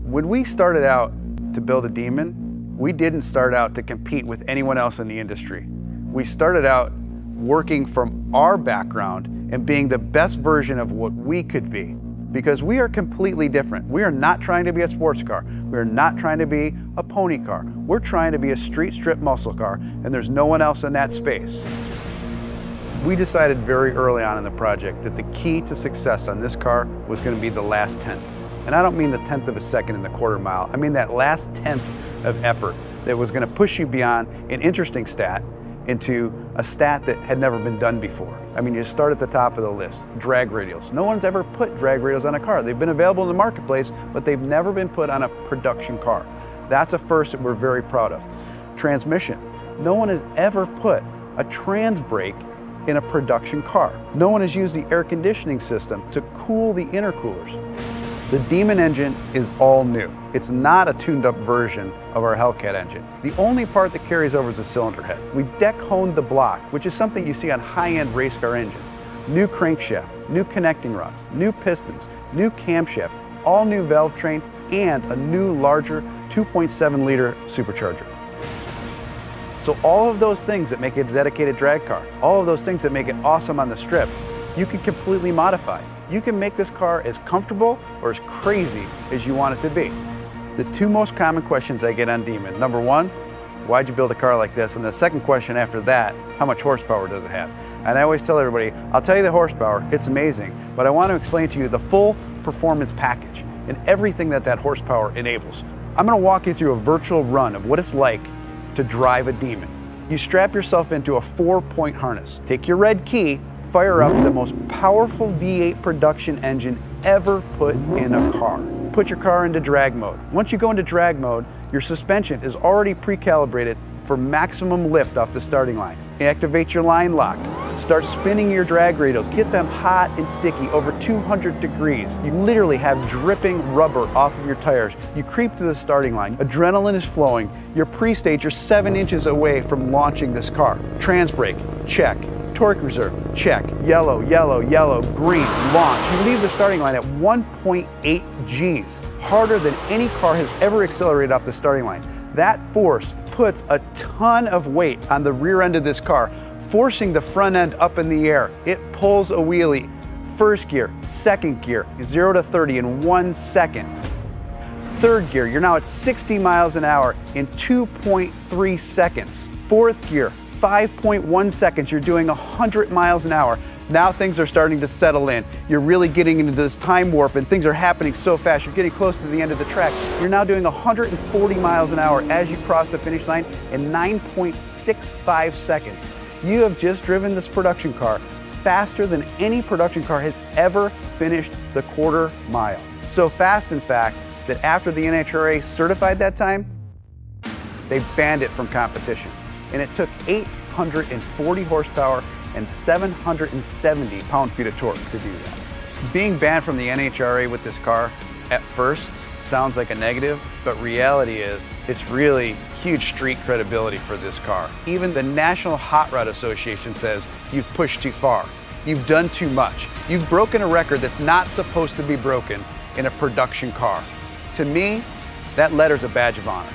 When we started out to build a Demon, we didn't start out to compete with anyone else in the industry. We started out working from our background and being the best version of what we could be, because we are completely different. We are not trying to be a sports car. We are not trying to be a pony car. We're trying to be a street strip muscle car, and there's no one else in that space. We decided very early on in the project that the key to success on this car was going to be the last tenth. And I don't mean the 1/10 of a second in the quarter mile. I mean that last 1/10 of effort that was going to push you beyond an interesting stat into a stat that had never been done before. I mean, you start at the top of the list, drag radials. No one's ever put drag radials on a car. They've been available in the marketplace, but they've never been put on a production car. That's a first that we're very proud of. Transmission. No one has ever put a trans brake in a production car. No one has used the air conditioning system to cool the intercoolers. The Demon engine is all new. It's not a tuned up version of our Hellcat engine. The only part that carries over is the cylinder head. We deck honed the block, which is something you see on high-end race car engines. New crankshaft, new connecting rods, new pistons, new camshaft, all new valve train, and a new larger 2.7 liter supercharger. So all of those things that make it a dedicated drag car, all of those things that make it awesome on the strip, you can completely modify. You can make this car as comfortable or as crazy as you want it to be. The two most common questions I get on Demon: number one, why'd you build a car like this? And the second question after that, how much horsepower does it have? And I always tell everybody, I'll tell you the horsepower, it's amazing, but I want to explain to you the full performance package and everything that horsepower enables. I'm going to walk you through a virtual run of what it's like to drive a Demon. You strap yourself into a 4-point harness, take your red key, fire up the most powerful V8 production engine ever put in a car. Put your car into drag mode. Once you go into drag mode, your suspension is already pre-calibrated for maximum lift off the starting line. Activate your line lock. Start spinning your drag radials. Get them hot and sticky, over 200 degrees. You literally have dripping rubber off of your tires. You creep to the starting line. Adrenaline is flowing. You're pre-stage. You're 7 inches away from launching this car. Trans brake, check. Torque reserve, check. Yellow, yellow, yellow, green, launch. You leave the starting line at 1.8 Gs, harder than any car has ever accelerated off the starting line. That force puts a ton of weight on the rear end of this car, forcing the front end up in the air. It pulls a wheelie. First gear, second gear, 0 to 30 in 1 second. Third gear, you're now at 60 miles an hour in 2.3 seconds. Fourth gear, 5.1 seconds, you're doing 100 miles an hour. Now things are starting to settle in. You're really getting into this time warp and things are happening so fast. You're getting close to the end of the track. You're now doing 140 miles an hour as you cross the finish line in 9.65 seconds. You have just driven this production car faster than any production car has ever finished the quarter mile. So fast, in fact, that after the NHRA certified that time, they banned it from competition. And it took 840 horsepower and 770 pound-feet of torque to do that. Being banned from the NHRA with this car at first sounds like a negative, but reality is it's really huge street credibility for this car. Even the National Hot Rod Association says you've pushed too far. You've done too much. You've broken a record that's not supposed to be broken in a production car. To me, that letter's a badge of honor.